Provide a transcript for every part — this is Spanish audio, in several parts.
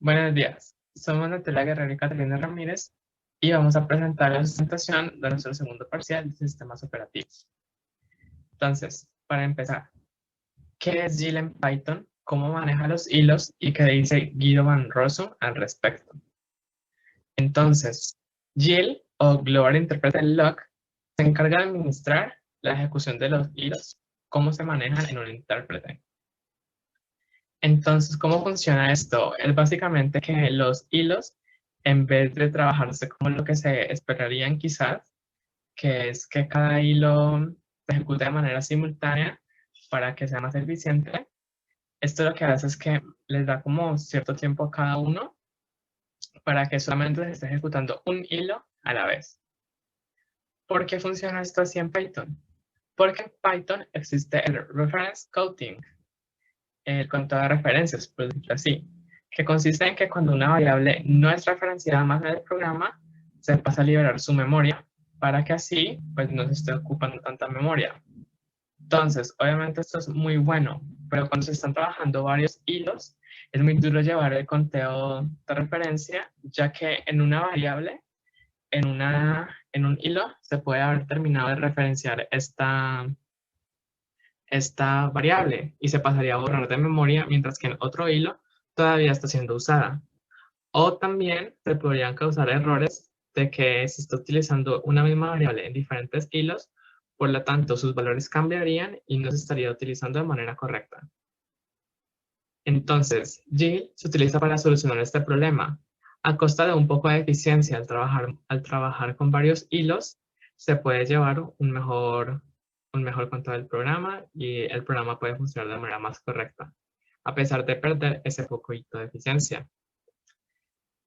Buenos días, somos Natalia Guerrero y Catalina Ramírez y vamos a presentar la presentación de nuestro segundo parcial de sistemas operativos. Entonces, para empezar, ¿qué es GIL en Python? ¿Cómo maneja los hilos? ¿Y qué dice Guido van Rossum al respecto? Entonces, GIL o Global Interpreted Lock se encarga de administrar la ejecución de los hilos, cómo se manejan en un intérprete. Entonces, ¿cómo funciona esto? Es básicamente que los hilos, en vez de trabajarse como lo que se esperarían quizás, que es que cada hilo se ejecute de manera simultánea para que sea más eficiente, esto lo que hace es que les da como cierto tiempo a cada uno para que solamente se esté ejecutando un hilo a la vez. ¿Por qué funciona esto así en Python? Porque en Python existe el reference counting, el conteo de referencias, por decirlo así, que consiste en que cuando una variable no es referenciada más en el programa, se pasa a liberar su memoria para que así pues, no se esté ocupando tanta memoria. Entonces, obviamente esto es muy bueno, pero cuando se están trabajando varios hilos, es muy duro llevar el conteo de referencia, ya que en una variable, en un hilo, se puede haber terminado de referenciar esta variable y se pasaría a borrar de memoria, mientras que en otro hilo todavía está siendo usada. O también se podrían causar errores de que se está utilizando una misma variable en diferentes hilos, por lo tanto sus valores cambiarían y no se estaría utilizando de manera correcta. Entonces, GIL se utiliza para solucionar este problema. A costa de un poco de eficiencia al trabajar con varios hilos, se puede llevar un mejor control del programa y el programa puede funcionar de manera más correcta, a pesar de perder ese poquito de eficiencia.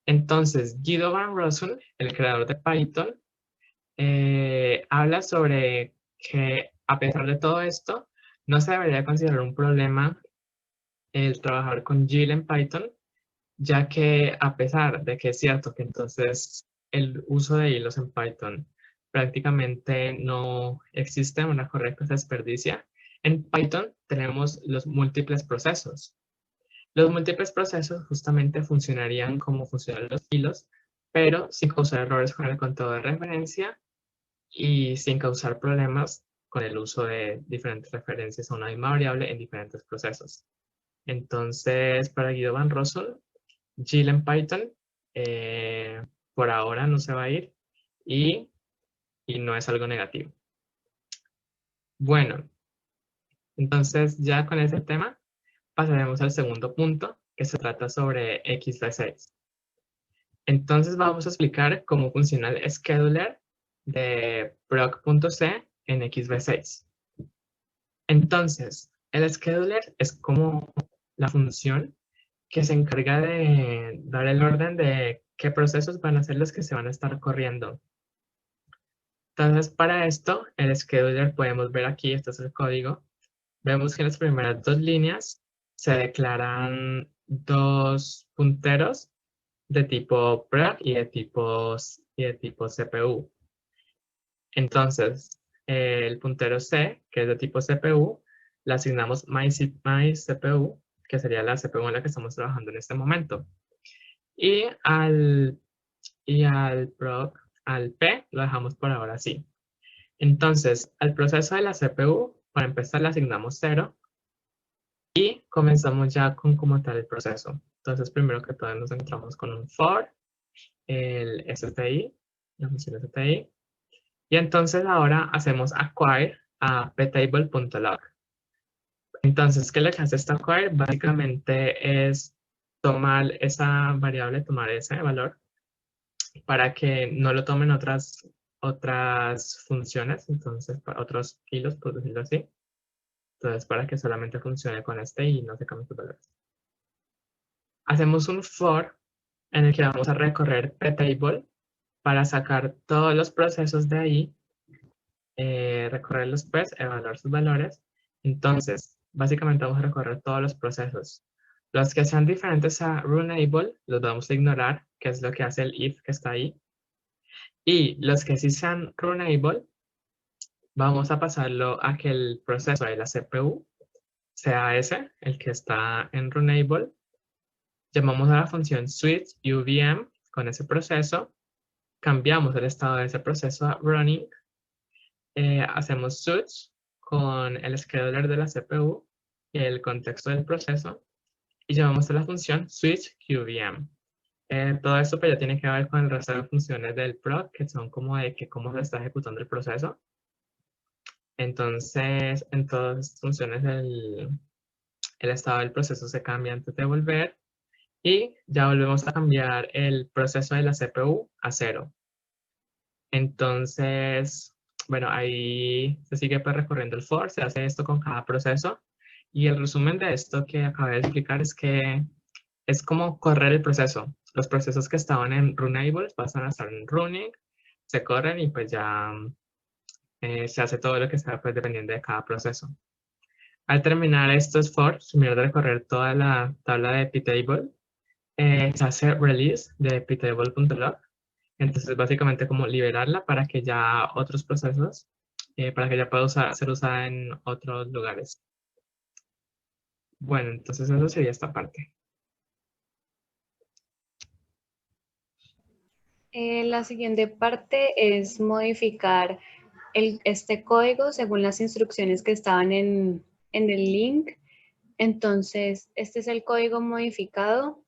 Entonces, Guido van Rossum, el creador de Python, habla sobre que a pesar de todo esto, no se debería considerar un problema el trabajar con GIL en Python, ya que a pesar de que es cierto que entonces el uso de hilos en Python prácticamente no existe de una correcta desperdicia, en Python tenemos los múltiples procesos. Los múltiples procesos justamente funcionarían como funcionan los hilos, pero sin causar errores con el conteo de referencia y sin causar problemas con el uso de diferentes referencias a una misma variable en diferentes procesos. Entonces, para Guido van Rossum, GIL en Python eh, por ahora no se va a ir y, y no es algo negativo. Bueno, entonces ya con ese tema pasaremos al segundo punto que se trata sobre XV6. Entonces vamos a explicar cómo funciona el scheduler de proc.c en XV6. Entonces, el scheduler es como la función que se encarga de dar el orden de qué procesos van a ser los que se van a estar corriendo. Entonces, para esto, el scheduler podemos ver aquí, este es el código. Vemos que en las primeras dos líneas se declaran dos punteros de tipo proc y de tipo CPU. Entonces, el puntero C, que es de tipo CPU, le asignamos myCPU, que sería la CPU en la que estamos trabajando en este momento. Y al P lo dejamos por ahora así. Entonces, al proceso de la CPU, para empezar le asignamos 0 y comenzamos ya con como tal el proceso. Entonces, primero que todo nos encontramos con un for, el STI, la función STI, y entonces ahora hacemos acquire a ptable.log. Entonces, ¿qué es lo que hace esta acquire? Básicamente es tomar esa variable, tomar ese valor, para que no lo tomen otras funciones, entonces para otros hilos, por decirlo así. Entonces, para que solamente funcione con este y no se cambien sus valores. Hacemos un for en el que vamos a recorrer ptable para sacar todos los procesos de ahí, recorrerlos pues, evaluar sus valores. Entonces, básicamente vamos a recorrer todos los procesos. Los que sean diferentes a runable los vamos a ignorar, que es lo que hace el if que está ahí. Y los que sí sean runable, vamos a pasarlo a que el proceso de la CPU sea ese, el que está en runable, llamamos a la función switch UVM con ese proceso, cambiamos el estado de ese proceso a running, hacemos switch con el scheduler de la CPU y el contexto del proceso y llamamos a la función switch QVM. Todo esto pues ya tiene que ver con el resto de funciones del prod, que son como de que cómo se está ejecutando el proceso. Entonces, en todas estas funciones el estado del proceso se cambia antes de volver y ya volvemos a cambiar el proceso de la CPU a 0. Entonces, bueno, ahí se sigue pues recorriendo el for, se hace esto con cada proceso y el resumen de esto que acabé de explicar es que es como correr el proceso. Los procesos que estaban en runables pasan a estar en running, se corren y pues ya se hace todo lo que está pues dependiendo de cada proceso. Al terminar estos for, terminar de recorrer toda la tabla de ptable, se hace release de ptable.log. Entonces, básicamente como liberarla para que ya otros procesos, para que ya pueda ser usada en otros lugares. Bueno, entonces eso sería esta parte. La siguiente parte es modificar este código según las instrucciones que estaban en el link. Entonces, este es el código modificado.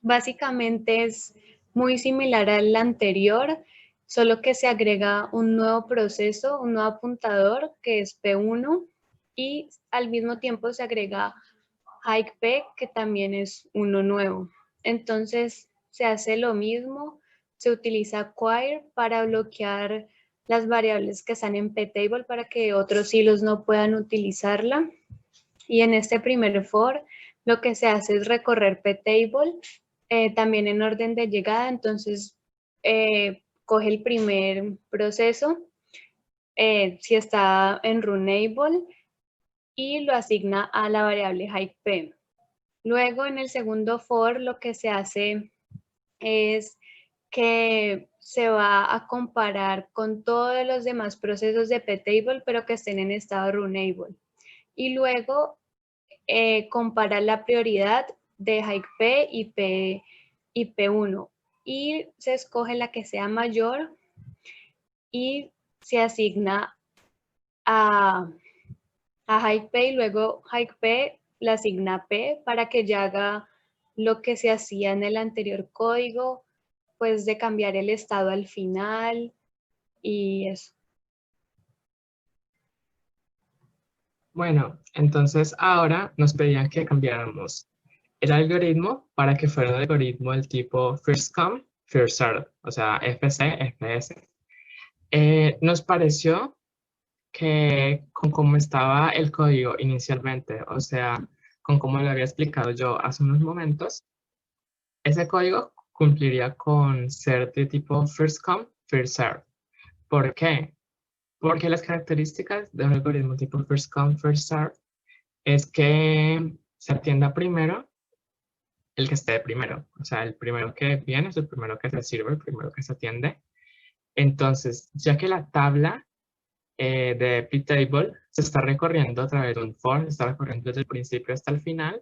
Básicamente es muy similar al anterior, solo que se agrega un nuevo proceso, un nuevo apuntador que es P1 y al mismo tiempo se agrega hike P que también es uno nuevo. Entonces se hace lo mismo, se utiliza quire para bloquear las variables que están en ptable para que otros hilos no puedan utilizarla. Y en este primer for, lo que se hace es recorrer ptable, también en orden de llegada. Entonces, coge el primer proceso, si está en runable, y lo asigna a la variable hike_p. Luego, en el segundo for, lo que se hace es que se va a comparar con todos los demás procesos de ptable, pero que estén en estado runable. Y luego compara la prioridad de hike P y P1 y se escoge la que sea mayor y se asigna a hike P y luego hike P la asigna P para que ya haga lo que se hacía en el anterior código, pues de cambiar el estado al final y eso. Bueno, entonces ahora nos pedían que cambiáramos el algoritmo para que fuera un algoritmo del tipo first come, first served, o sea, FC, FS. Nos pareció que con cómo estaba el código inicialmente, o sea, con cómo lo había explicado yo hace unos momentos, ese código cumpliría con ser de tipo first come, first served. ¿Por qué? Porque las características de un algoritmo tipo first come, first served es que se atienda primero el que esté primero. O sea, el primero que viene es el primero que se sirve, el primero que se atiende. Entonces, ya que la tabla de ptable se está recorriendo a través de un for, se está recorriendo desde el principio hasta el final,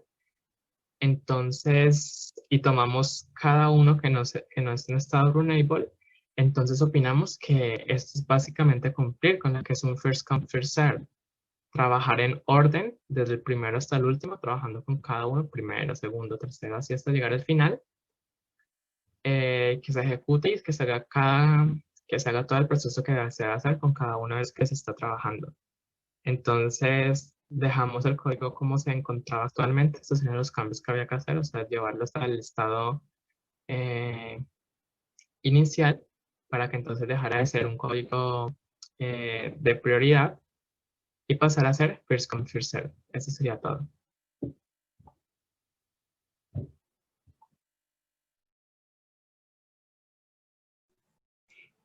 entonces, y tomamos cada uno que no es en estado runable, entonces opinamos que esto es básicamente cumplir con lo que es un first come, first serve. Trabajar en orden, desde el primero hasta el último, trabajando con cada uno, primero, segundo, tercero, así hasta llegar al final, que se ejecute y que se haga todo el proceso que se debe hacer con cada una vez que se está trabajando. Entonces, dejamos el código como se encontraba actualmente. Estos eran los cambios que había que hacer, o sea, llevarlo hasta el estado eh, inicial para que entonces dejara de ser un código de prioridad y pasar a ser first come, first served. Eso sería todo.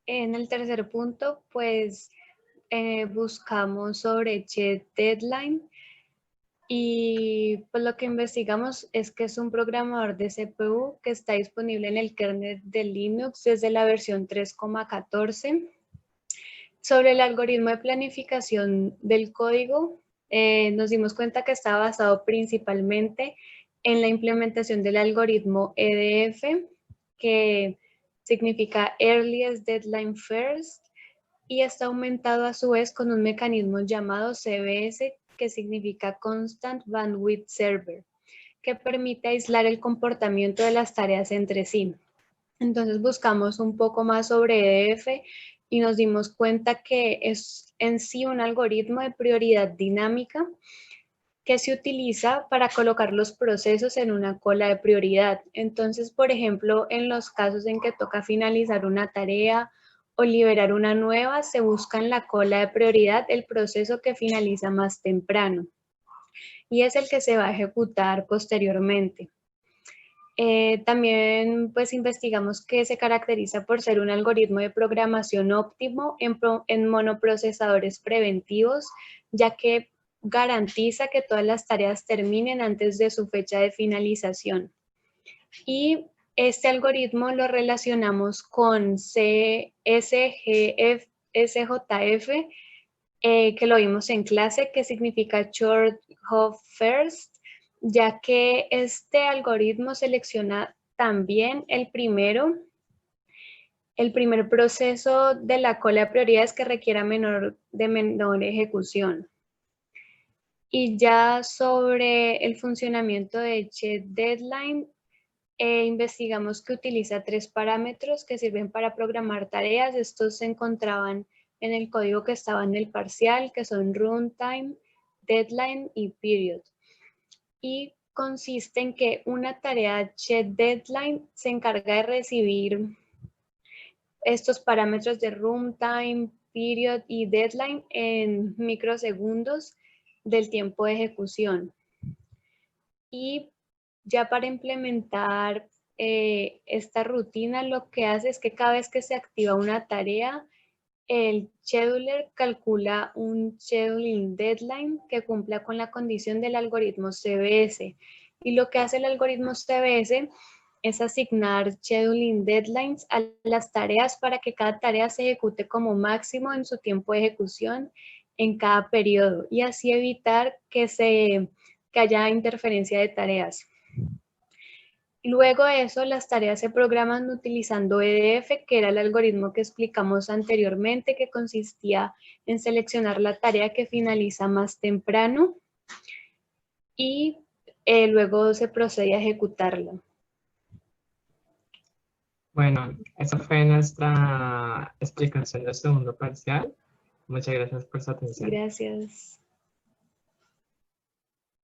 En el tercer punto, pues buscamos sobre Jetdeadline y pues lo que investigamos es que es un programador de CPU que está disponible en el kernel de Linux desde la versión 3.14. Sobre el algoritmo de planificación del código, nos dimos cuenta que está basado principalmente en la implementación del algoritmo EDF, que significa Earliest Deadline First, y está aumentado a su vez con un mecanismo llamado CBS, que significa Constant Bandwidth Server, que permite aislar el comportamiento de las tareas entre sí. Entonces buscamos un poco más sobre EDF y nos dimos cuenta que es en sí un algoritmo de prioridad dinámica que se utiliza para colocar los procesos en una cola de prioridad. Entonces, por ejemplo, en los casos en que toca finalizar una tarea o liberar una nueva, se busca en la cola de prioridad el proceso que finaliza más temprano y es el que se va a ejecutar posteriormente. También pues investigamos que se caracteriza por ser un algoritmo de programación óptimo en monoprocesadores preventivos, ya que garantiza que todas las tareas terminen antes de su fecha de finalización. Y este algoritmo lo relacionamos con SJF, que lo vimos en clase, que significa Short Hop First, ya que este algoritmo selecciona también el primer proceso de la cola de prioridades que requiera menor ejecución. Y ya sobre el funcionamiento de CheckDeadline, investigamos que utiliza 3 parámetros que sirven para programar tareas. Estos se encontraban en el código que estaba en el parcial, que son runtime, deadline y period. Y consiste en que una tarea CheckDeadline se encarga de recibir estos parámetros de runtime, period y deadline en microsegundos del tiempo de ejecución. Y ya para implementar esta rutina, lo que hace es que cada vez que se activa una tarea, el scheduler calcula un scheduling deadline que cumpla con la condición del algoritmo CBS. Y lo que hace el algoritmo CBS es asignar scheduling deadlines a las tareas para que cada tarea se ejecute como máximo en su tiempo de ejecución en cada periodo y así evitar que haya interferencia de tareas. Luego de eso, las tareas se programan utilizando EDF, que era el algoritmo que explicamos anteriormente, que consistía en seleccionar la tarea que finaliza más temprano y luego se procede a ejecutarla. Bueno, esa fue nuestra explicación del segundo parcial. Muchas gracias por su atención. Gracias.